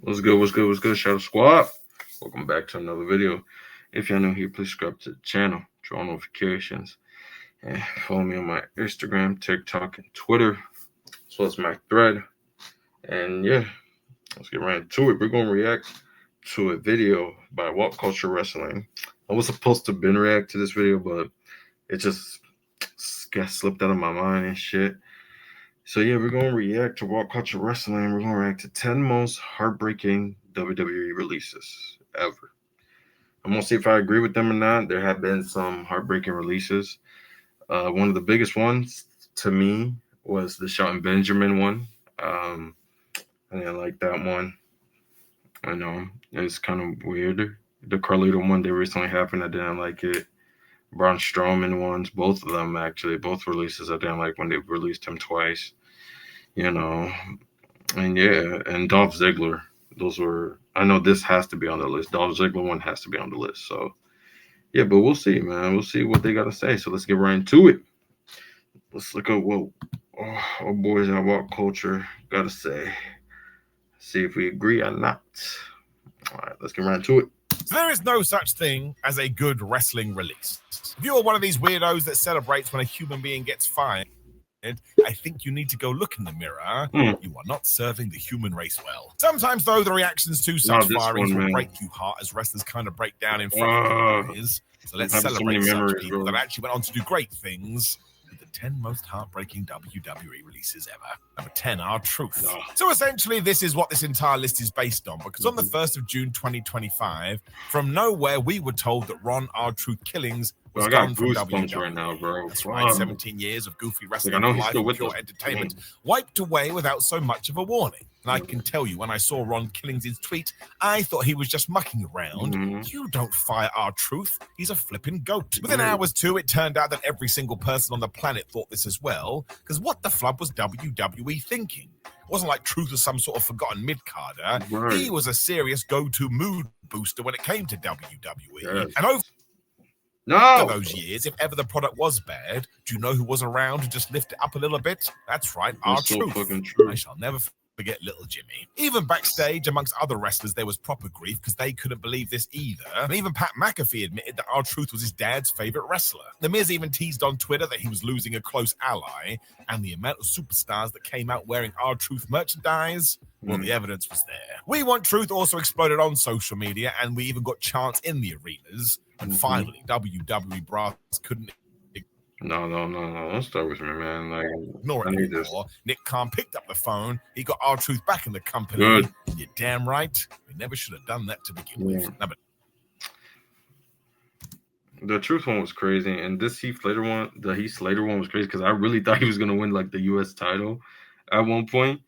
What's good? What's good? What's good? Shadow Squad. Welcome back to another video. If you're new here, please subscribe to the channel, turn on notifications, and follow me on my Instagram, TikTok, and Twitter, as well as my thread. And yeah, let's get right into it. We're gonna react to a video by What Culture Wrestling. I was supposed to been react to this video, but it just got slipped out of my mind and shit. So yeah, we're gonna react to What Culture Wrestling. We're gonna react to 10 most heartbreaking WWE releases ever. I'm gonna see if I agree with them or not. There have been some heartbreaking releases. One of the biggest ones to me was the Shelton Benjamin one. I didn't like that one. I know it's kind of weird. The Carlito one that recently happened, I didn't like it. Braun Strowman ones, both of them actually, both releases I didn't like when they released him twice. You know, and yeah, and Dolph Ziggler. Those were. I know this has to be on the list. Dolph Ziggler one has to be on the list. So yeah, but we'll see, man. We'll see what they got to say. So let's get right into it. Let's look at what our boys in What Culture got to say. See if we agree or not. All right, let's get right into it. So there is no such thing as a good wrestling release. If you are one of these weirdos that celebrates when a human being gets fired, I think you need to go look in the mirror. You are not serving the human race well. Sometimes, though, the reactions to such firings will break you heart as wrestlers kind of break down in front of your eyes. So let's celebrate such people that actually went on to do great things with the 10 most heartbreaking WWE releases ever. Number 10, R-Truth. So essentially, this is what this entire list is based on, because on the 1st of June 2025, from nowhere, we were told that Ron R-Truth Killings was gone from WWE. Right now, bro. That's right, 17 years of goofy wrestling for life and pure entertainment wiped away without so much of a warning. And I can tell you, when I saw Ron Killings' tweet, I thought he was just mucking around. You don't fire R-Truth. He's a flipping goat. Within hours, too, it turned out that every single person on the planet thought this as well, because what the flub was WWE thinking? It wasn't like Truth was some sort of forgotten mid-carder. Right. He was a serious go-to mood booster when it came to WWE. And over those years, if ever the product was bad, do you know who was around to just lift it up a little bit? That's right, R-Truth. I shall never forget Little Jimmy. Even backstage, amongst other wrestlers, there was proper grief because they couldn't believe this either. And even Pat McAfee admitted that R-Truth was his dad's favorite wrestler. The Miz even teased on Twitter that he was losing a close ally, and the amount of superstars that came out wearing R-Truth merchandise, well, the evidence was there. We Want Truth also exploded on social media, and we even got chants in the arenas. And finally, WWE brass couldn't. No. Don't start with me, man. Like, ignore it anymore. Nick Khan picked up the phone. He got R-Truth back in the company. Good. You're damn right. We never should have done that to begin with. The Truth one was crazy, and this Heath Slater one was crazy because I really thought he was gonna win like the U.S. title at one point,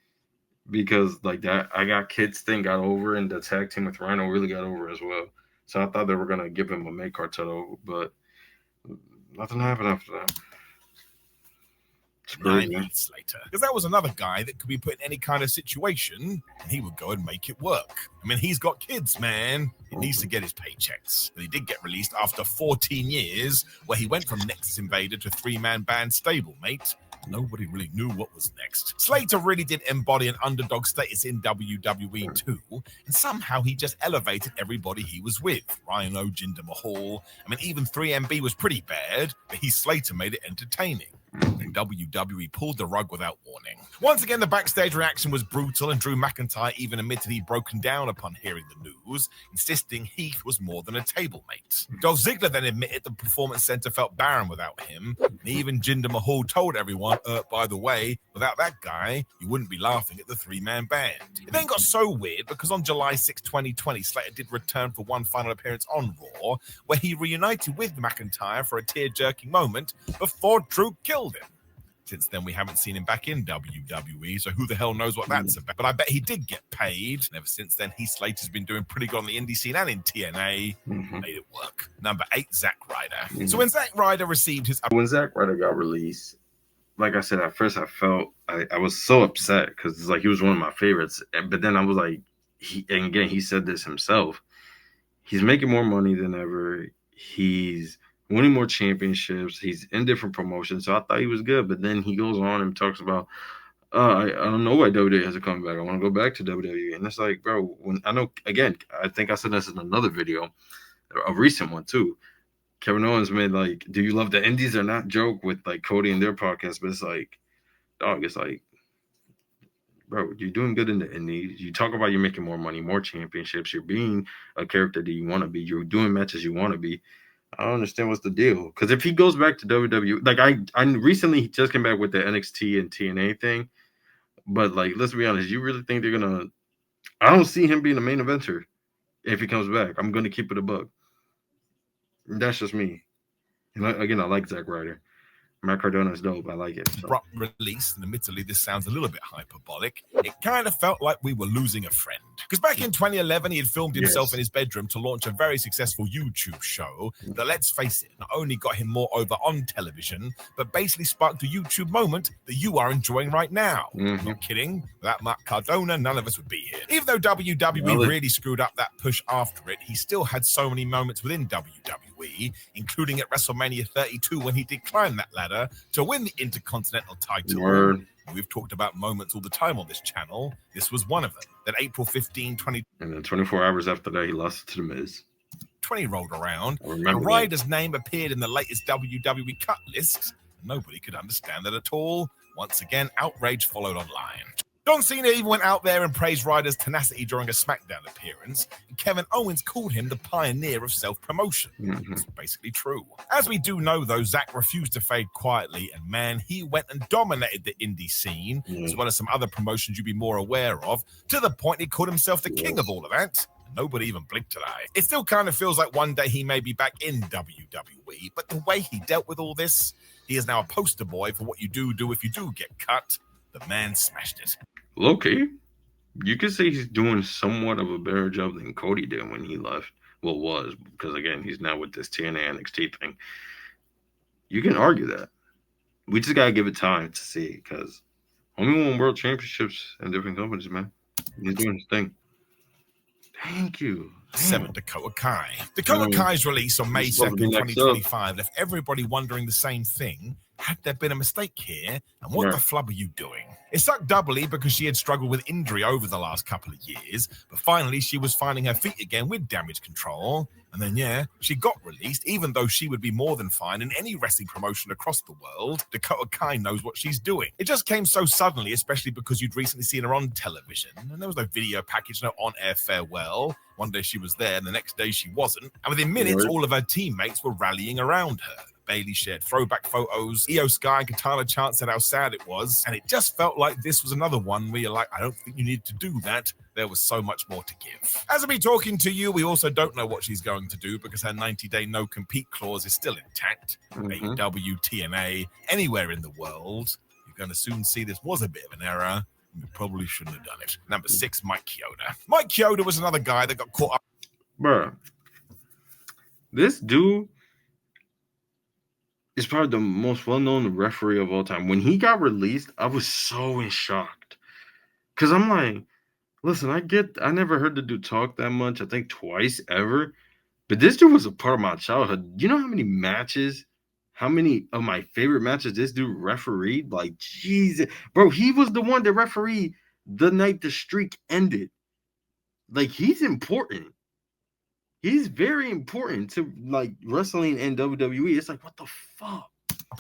because like that I Got Kids thing got over, and the tag team with Rhino really got over as well. So I thought they were gonna give him a mid card title, but nothing happened after that. 9 months later, because that was another guy that could be put in any kind of situation and he would go and make it work. I mean, he's got kids, man. He needs to get his paychecks. But he did get released after 14 years, where he went from Nexus Invader to three-man band stablemate. Nobody really knew what was next. Slater really did embody an underdog status in WWE too, and somehow he just elevated everybody he was with. Rhino, Jinder Mahal. I mean, even 3MB was pretty bad, but Heath Slater made it entertaining. And WWE pulled the rug without warning. Once again, the backstage reaction was brutal, and Drew McIntyre even admitted he'd broken down upon hearing the news, insisting Heath was more than a table-mate. Dolph Ziggler then admitted the Performance Center felt barren without him, and even Jinder Mahal told everyone, by the way, without that guy, you wouldn't be laughing at the three-man band. It then got so weird because on July 6, 2020, Slater did return for one final appearance on Raw, where he reunited with McIntyre for a tear-jerking moment before Drew killed him. Since then, we haven't seen him back in WWE, so who the hell knows what that's about. But I bet he did get paid. And ever since then, Heath Slater's been doing pretty good on the indie scene and in TNA. Made it work. Number 8, Zack Ryder. So when Zack Ryder received his... When Zack Ryder got released, like I said, at first I felt... I was so upset because it's like he was one of my favorites. But then I was like... And again, he said this himself. He's making more money than ever. He's winning more championships. He's in different promotions. So I thought he was good. But then he goes on and talks about, I don't know why WWE hasn't come back. I want to go back to WWE, and it's like, bro, when I know again, I think I said this in another video, a recent one too. Kevin Owens made like, "Do you love the Indies or not?" joke with like Cody and their podcast, but it's like, dog, it's like, bro, you're doing good in the Indies. You talk about you're making more money, more championships. You're being a character that you want to be. You're doing matches you want to be. I don't understand what's the deal. Because if he goes back to WWE, like I recently he just came back with the NXT and TNA thing. But like, let's be honest, you really think they're gonna? I don't see him being a main eventer if he comes back. I'm gonna keep it a buck. That's just me. And again, I like Zack Ryder. Matt Cardona is dope. I like it. So. Abrupt release, and admittedly this sounds a little bit hyperbolic, it kind of felt like we were losing a friend. Because back in 2011, he had filmed himself in his bedroom to launch a very successful YouTube show that, let's face it, not only got him more over on television, but basically sparked a YouTube moment that you are enjoying right now. Not kidding. Without Matt Cardona, none of us would be here. Even though WWE really screwed up that push after it, he still had so many moments within WWE, including at WrestleMania 32 when he did climb that ladder to win the Intercontinental title. Word. We've talked about moments all the time on this channel. This was one of them. That April 15, 2020. And then 24 hours after that, he lost to The Miz. Rolled around, and Ryder's name appeared in the latest WWE cut lists. Nobody could understand that at all. Once again, outrage followed online. John Cena even went out there and praised Ryder's tenacity during a SmackDown appearance, and Kevin Owens called him the pioneer of self-promotion. It's basically true. As we do know, though, Zack refused to fade quietly, and man, he went and dominated the indie scene, as well as some other promotions you'd be more aware of, to the point he called himself the king of all of that. Nobody even blinked an eye. It still kind of feels like one day he may be back in WWE, but the way he dealt with all this, he is now a poster boy for what you do if you do get cut. The man smashed it. Low-key, you could say he's doing somewhat of a better job than Cody did when he left. Well, was, because again, he's now with this TNA NXT thing. You can argue that. We just gotta give it time to see, because homie won world championships in different companies, man. He's doing his thing. Thank you. 7, Dakota Kai. Dakota Kai's release on May 2nd, 2025 left everybody wondering the same thing. Had there been a mistake here? And what the flub are you doing? It sucked doubly because she had struggled with injury over the last couple of years, but finally she was finding her feet again with Damage Control. And then, she got released, even though she would be more than fine in any wrestling promotion across the world. Dakota Kai knows what she's doing. It just came so suddenly, especially because you'd recently seen her on television, and there was no video package, no on-air farewell. One day she was there, and the next day she wasn't. And within minutes, all of her teammates were rallying around her. Bailey shared throwback photos. Io Sky and Katana Chant said how sad it was. And it just felt like this was another one where you're like, I don't think you need to do that. There was so much more to give. As of me talking to you, we also don't know what she's going to do because her 90-day no-compete clause is still intact. AEW, TNA, anywhere in the world. You're going to soon see this was a bit of an error. You probably shouldn't have done it. Number 6, Mike Chioda. Mike Chioda was another guy that got caught up. Bruh, this dude is probably the most well-known referee of all time. When he got released, I was so in shock. Because I'm like, listen, I never heard the dude talk that much. I think twice ever. But this dude was a part of my childhood. You know how many of my favorite matches this dude refereed? Like, Jesus. Bro, he was the one that refereed the night the streak ended. Like, he's important. He's very important to like wrestling and WWE. It's like, what the fuck?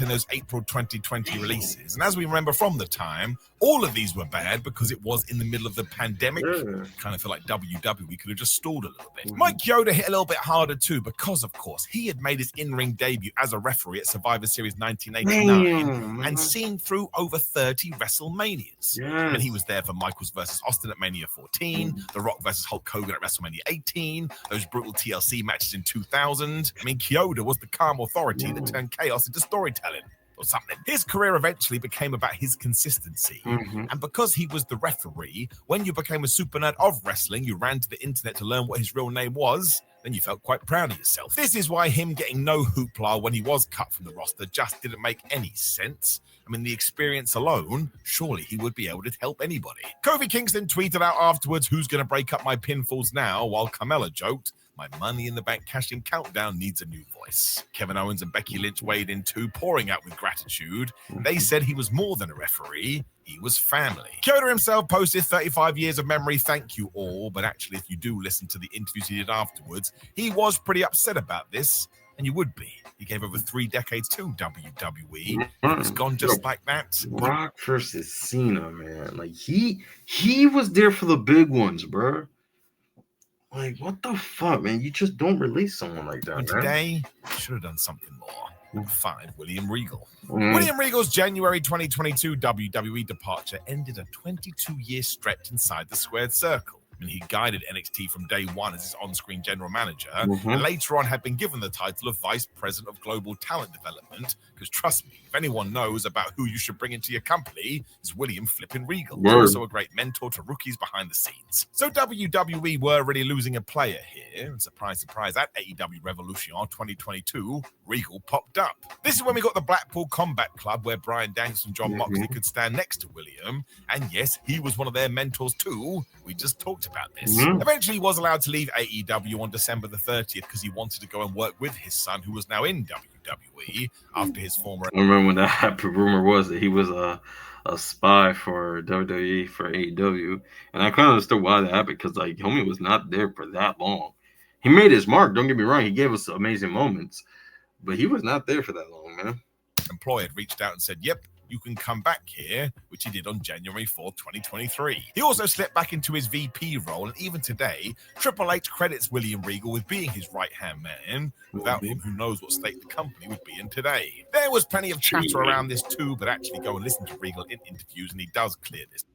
In those April 2020 releases. And as we remember from the time, all of these were bad because it was in the middle of the pandemic. Kind of feel like WWE could have just stalled a little bit. Mike Chioda hit a little bit harder too because, of course, he had made his in-ring debut as a referee at Survivor Series 1989 and seen through over 30 WrestleManias. And he was there for Michaels versus Austin at Mania 14, The Rock versus Hulk Hogan at WrestleMania 18, those brutal TLC matches in 2000. I mean, Chioda was the calm authority that turned chaos into storytelling. Or something. His career eventually became about his consistency. And because he was the referee, when you became a super nerd of wrestling, you ran to the internet to learn what his real name was, then you felt quite proud of yourself. This is why him getting no hoopla when he was cut from the roster just didn't make any sense. I mean, the experience alone, surely he would be able to help anybody. Kofi Kingston tweeted out afterwards, who's going to break up my pinfalls now, while Carmella joked, My Money in the Bank cash-in countdown needs a new voice. Kevin Owens and Becky Lynch weighed in too, pouring out with gratitude. They said he was more than a referee, he was family. Kyoto himself posted 35 years of memory, thank you all, but actually if you do listen to the interviews he did afterwards, he was pretty upset about this, and you would be. He gave over 3 decades to WWE. He's gone just like that. Rock versus Cena, man. Like he was there for the big ones, bro. Like, what the fuck, man? You just don't release someone like that, And man. today, should have done something more. Number 5, William Regal. William Regal's January 2022 WWE departure ended a 22-year stretch inside the squared circle. I mean, he guided NXT from day one as his on-screen general manager, and later on had been given the title of Vice President of Global Talent Development, because trust me, if anyone knows about who you should bring into your company, it's William flippin' Regal. He's also a great mentor to rookies behind the scenes. So WWE were really losing a player here, and surprise, surprise, at AEW Revolution 2022, Regal popped up. This is when we got the Blackpool Combat Club, where Bryan Danielson and John Moxley could stand next to William, and yes, he was one of their mentors too. We just talked about this. Eventually, he was allowed to leave AEW on December the 30th because he wanted to go and work with his son, who was now in WWE after his former. I remember when that happened. Rumor was that he was a spy for WWE for AEW, and I kind of understood why that happened because like homie was not there for that long. He made his mark. Don't get me wrong. He gave us amazing moments, but he was not there for that long, man. Employer had reached out and said, "Yep, you can come back here," which he did on January 4th, 2023. He also slipped back into his VP role, and even today, Triple H credits William Regal with being his right-hand man. Without him, who knows what state the company would be in today. There was plenty of chatter around this too, but actually go and listen to Regal in interviews, and he does clear this.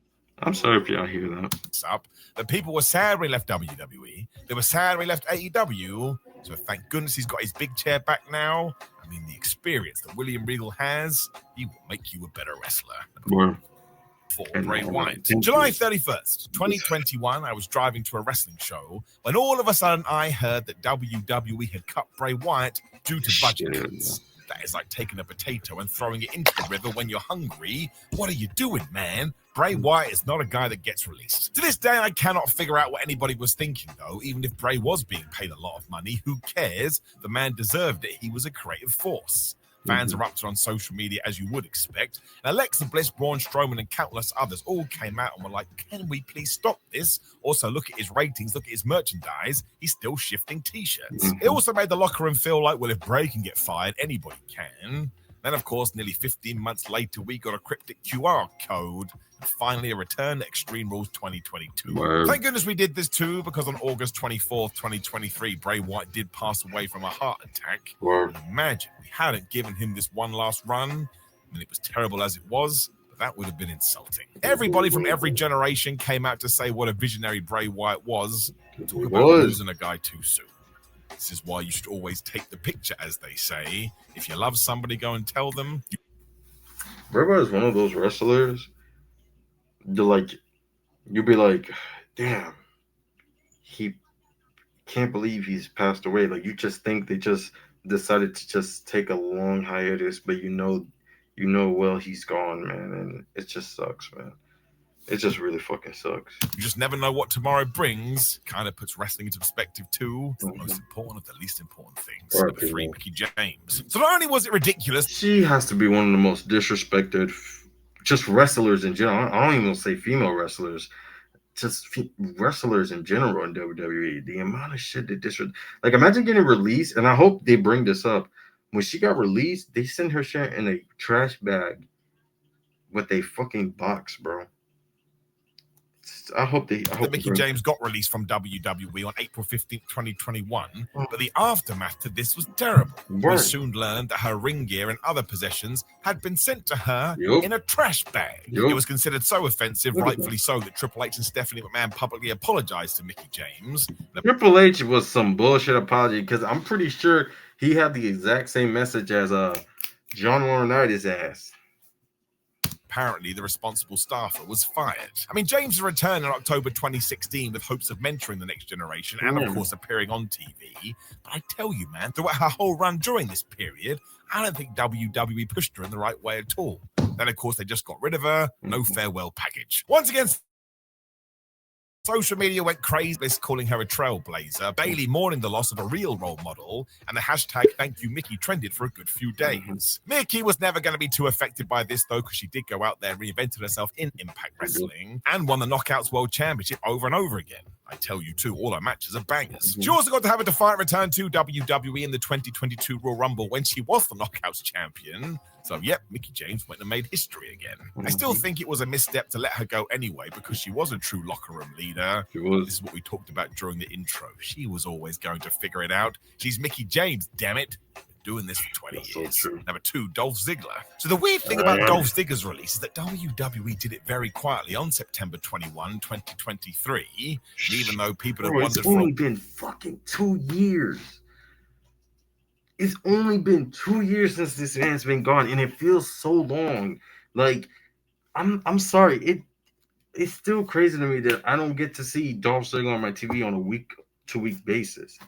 I'm sorry if y'all hear that. Up, that people were sad when he left WWE. They were sad when he left AEW. So thank goodness he's got his big chair back now. I mean, the experience that William Regal has, he will make you a better wrestler. For Bray Wyatt. July 31st, 2021, I was driving to a wrestling show when all of a sudden I heard that WWE had cut Bray Wyatt due to budget cuts. That is like taking a potato and throwing it into the river when you're hungry. What are you doing, man? Bray Wyatt is not a guy that gets released. To this day, I cannot figure out what anybody was thinking, though. Even if Bray was being paid a lot of money, who cares? The man deserved it. He was a creative force. Fans erupted on social media, as you would expect. And Alexa Bliss, Braun Strowman, and countless others all came out and were like, can we please stop this? Also, look at his ratings, look at his merchandise. He's still shifting T-shirts. It also made the locker room feel like, well, if Bray can get fired, anybody can. Then, of course, nearly 15 months later, we got a cryptic QR code. And finally, a return to Extreme Rules 2022. Word. Thank goodness we did this too, because on August 24th, 2023, Bray Wyatt did pass away from a heart attack. Word. And imagine we hadn't given him this one last run. I mean, it was terrible as it was, but that would have been insulting. Everybody from every generation came out to say what a visionary Bray Wyatt was. Talk about losing a guy too soon. This is why you should always take the picture, as they say. If you love somebody, go and tell them. Bray Wyatt is one of those wrestlers. You'll be like, damn, he can't believe he's passed away. Like, you just think they just decided to just take a long hiatus, but you know, well, he's gone, man, and it just sucks, man. It just really fucking sucks. You just never know what tomorrow brings. Kind of puts wrestling into perspective too. It's the most important of the least important things. Right, number 3, Mickie James. So not only was it ridiculous, she has to be one of the most disrespected just wrestlers in general. I don't even say female wrestlers, just wrestlers in general in WWE. The amount of shit they like, imagine getting released, and I hope they bring this up. When she got released, they sent her shit in a trash bag with a fucking box, bro. I hope Mickie James got released from WWE on April 15th, 2021, but the aftermath to this was terrible. We soon learned that her ring gear and other possessions had been sent to her in a trash bag. It was considered so offensive, rightfully so, that Triple H and Stephanie McMahon publicly apologized to Mickie James. Triple H was some bullshit apology, because I'm pretty sure he had the exact same message as John Laurinaitis ass. Apparently, the responsible staffer was fired. I mean, James returned in October 2016 with hopes of mentoring the next generation and, of course, appearing on TV. But I tell you, man, throughout her whole run during this period, I don't think WWE pushed her in the right way at all. Then, of course, they just got rid of her. No farewell package. Once again, Social media went crazy, calling her a trailblazer, Bailey mourning the loss of a real role model, and the hashtag Thank You Mickey trended for a good few days. Mickey was never going to be too affected by this, though, because she did go out there, reinvented herself in Impact Wrestling, and won the Knockouts World Championship over and over again. I tell you, too, all her matches are bangers. She also got to have a defiant return to WWE in the 2022 Royal Rumble when she was the Knockouts champion. So, yep, Mickie James went and made history again. I still think it was a misstep to let her go anyway because she was a true locker room leader. She was. This is what we talked about during the intro. She was always going to figure it out. She's Mickie James, damn it. Been doing this for 20 years. So Number 2, Dolph Ziggler. So the weird thing about Dolph Ziggler's release is that WWE did it very quietly on September 21, 2023. And even though people have wondered... It's only been fucking 2 years. It's only been 2 years since this man's been gone, and it feels so long. Like, I'm sorry. It's still crazy to me that I don't get to see Dolph Ziggler on my TV on a week-to-week basis.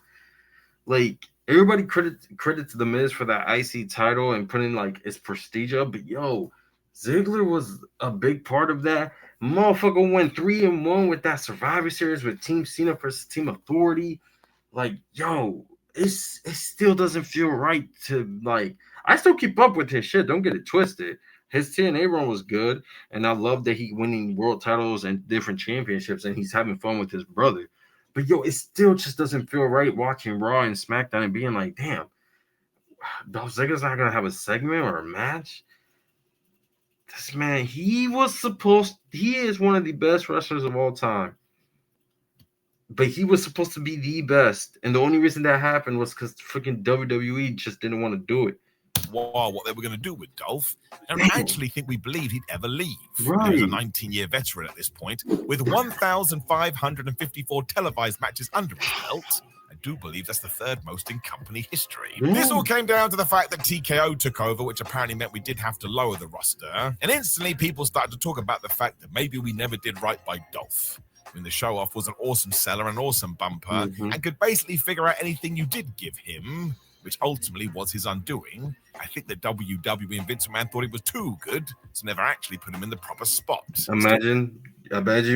Like, everybody credits The Miz for that IC title and putting, like, its prestige up, but yo, Ziggler was a big part of that. Motherfucker went 3-1 with that Survivor Series with Team Cena versus Team Authority. Like, yo, it still doesn't feel right to, like, I still keep up with his shit. Don't get it twisted. His TNA run was good, and I love that he winning world titles and different championships, and he's having fun with his brother. But yo, it still just doesn't feel right watching Raw and SmackDown and being like, damn, Dolph Ziggler's not gonna have a segment or a match. This man, he is one of the best wrestlers of all time. But he was supposed to be the best. And the only reason that happened was because freaking WWE just didn't want to do it. Wow, what they were going to do with Dolph. I don't actually think we believed he'd ever leave. Right. He was a 19-year veteran at this point, with 1,554 televised matches under his belt. I do believe that's the third most in company history. This all came down to the fact that TKO took over, which apparently meant we did have to lower the roster. And instantly, people started to talk about the fact that maybe we never did right by Dolph. I mean, the show-off was an awesome seller, an awesome bumper, and could basically figure out anything you did give him, which ultimately was his undoing. I think that WWE and Vince McMahon thought he was too good, so never actually put him in the proper spot. Imagine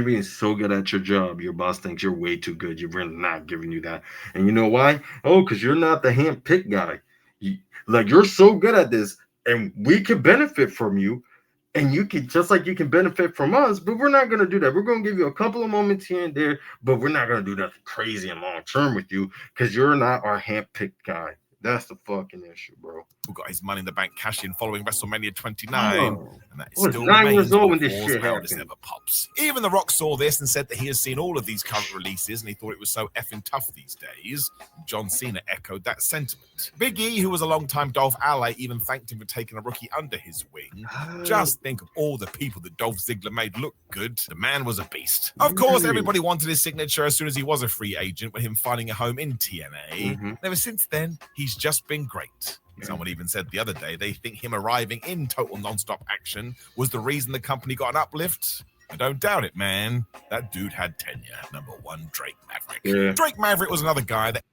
being so good at your job, your boss thinks you're way too good. You're really not giving you that. And you know why? Oh, because you're not the hand-picked guy. You're so good at this, and we could benefit from you. And you can, just like you can benefit from us, but we're not going to do that. We're going to give you a couple of moments here and there, but we're not going to do nothing crazy and long term with you because you're not our hand-picked guy. That's the fucking issue, bro. Who got his Money in the Bank cash in following WrestleMania 29, and that was still 9 years old when this shit happened. happened. Never pops. Even The Rock saw this and said that he has seen all of these current releases, and he thought it was so effing tough these days. John Cena echoed that sentiment. Big E, who was a long-time Dolph ally, even thanked him for taking a rookie under his wing. Just think of all the people that Dolph Ziggler made look good. The man was a beast. Of course, everybody wanted his signature as soon as he was a free agent, with him finding a home in TNA. Ever since then, he's just been great. Someone even said the other day they think him arriving in total non-stop action was the reason the company got an uplift. I don't doubt it, man. That dude had tenure. Number 1, Drake Maverick. Yeah. Drake Maverick was another guy that...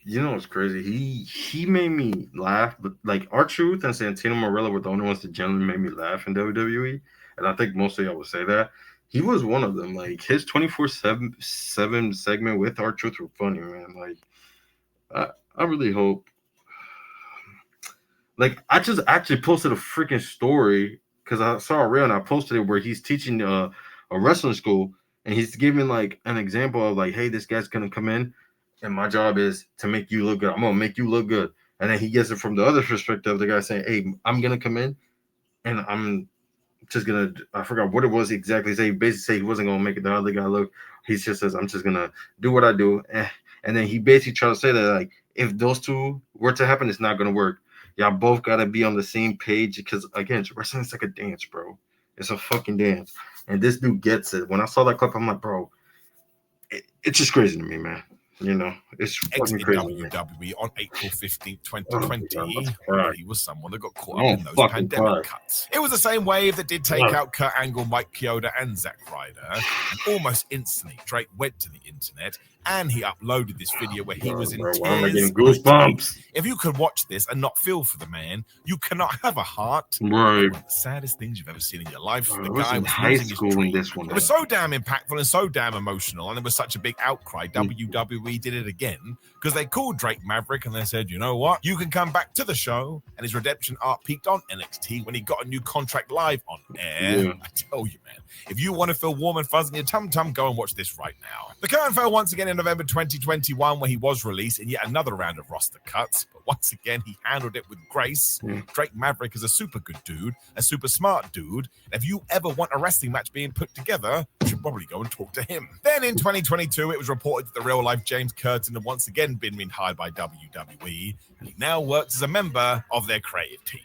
You know what's crazy? He made me laugh, but like R-Truth and Santino Marella were the only ones that generally made me laugh in WWE. And I think most of y'all would say that. He was one of them. Like, his 24/7 segment with R-Truth were funny, man. Like, I really hope. Like, I just actually posted a freaking story because I saw a reel and I posted it where he's teaching a wrestling school and he's giving like an example of like, hey, this guy's gonna come in and my job is to make you look good. I'm gonna make you look good. And then he gets it from the other perspective. The guy saying, hey, I'm gonna come in and I'm just gonna, I forgot what it was exactly. He basically said he wasn't gonna make it the other guy look. He just says, I'm just gonna do what I do. And then he basically tried to say that like, if those two were to happen, it's not gonna work. Y'all both gotta be on the same page because again, wrestling is like a dance, bro. It's a fucking dance, and this dude gets it. When I saw that clip, I'm like, bro, it's just crazy to me, man. You know, it's fucking Exited crazy, man. WWE on April 15th, Oh, 2020, God, let's cry. but he was someone that got caught I up don't in those fucking cry. pandemic cuts. It was the same wave that did take Yeah. out Kurt Angle, Mike Chioda, and Zack Ryder, and almost instantly Drake went to the internet and he uploaded this video where he was in Bro, why am I tears. getting goosebumps? If you could watch this and not feel for the man, you cannot have a heart. Right. One of the saddest things you've ever seen in your life. Bro, The I was guy in was high losing his school when dream. this one It was so damn impactful and so damn emotional, and it was such a big outcry. WWE did it again because they called Drake Maverick and they said, you know what? You can come back to the show. And his redemption arc peaked on NXT when he got a new contract live on air. Yeah. I tell you, man, if you want to feel warm and fuzzy in your tum-tum, go and watch this right now. The curtain fell once again in November 2021 where he was released in yet another round of roster cuts. But once again, he handled it with grace. Drake Maverick is a super good dude, a super smart dude. And if you ever want a wrestling match being put together, you should probably go and talk to him. Then in 2022, it was reported that the real-life James Curtin had once again been hired by WWE, and he now works as a member of their creative team.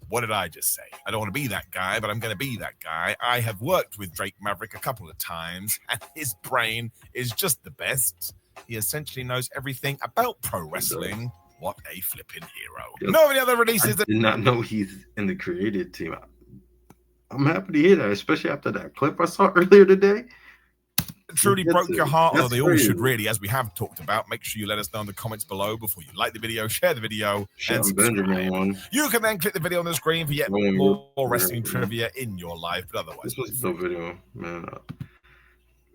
What did I just say? I don't want to be that guy, but I'm going to be that guy. I have worked with Drake Maverick a couple of times, and his brain is just the best. He essentially knows everything about pro wrestling. What a flipping hero. Yep. No any other releases I did not know he's in the creative team. I'm happy to hear that, especially after that clip I saw earlier today. Truly broke your heart, although they all crazy. should really, as we have talked about. Make sure you let us know in the comments below before you like the video, share the video, and subscribe. You can then click the video on the screen for yet more wrestling trivia in your life, but otherwise, this was the video, man.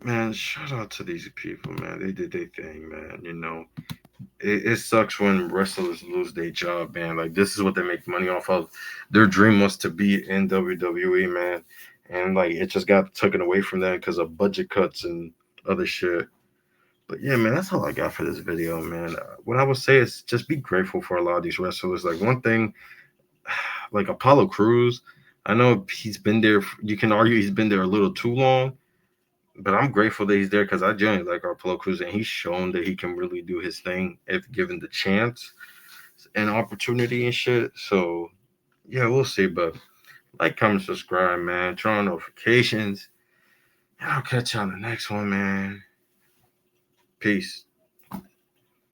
Man, shout out to these people, man. They did their thing, man. You know, it sucks when wrestlers lose their job, man. Like, this is what they make money off of. Their dream was to be in WWE, man. And, like, it just got taken away from them because of budget cuts and other shit. But, yeah, man, that's all I got for this video, man. What I would say is just be grateful for a lot of these wrestlers. Like, one thing, like Apollo Crews, I know he's been there. You can argue he's been there a little too long. But I'm grateful that he's there because I genuinely like Apollo Crews, and he's shown that he can really do his thing if given the chance and opportunity and shit. So, yeah, we'll see. But like, comment, subscribe, man. Turn on notifications. I'll catch you on the next one, man. Peace.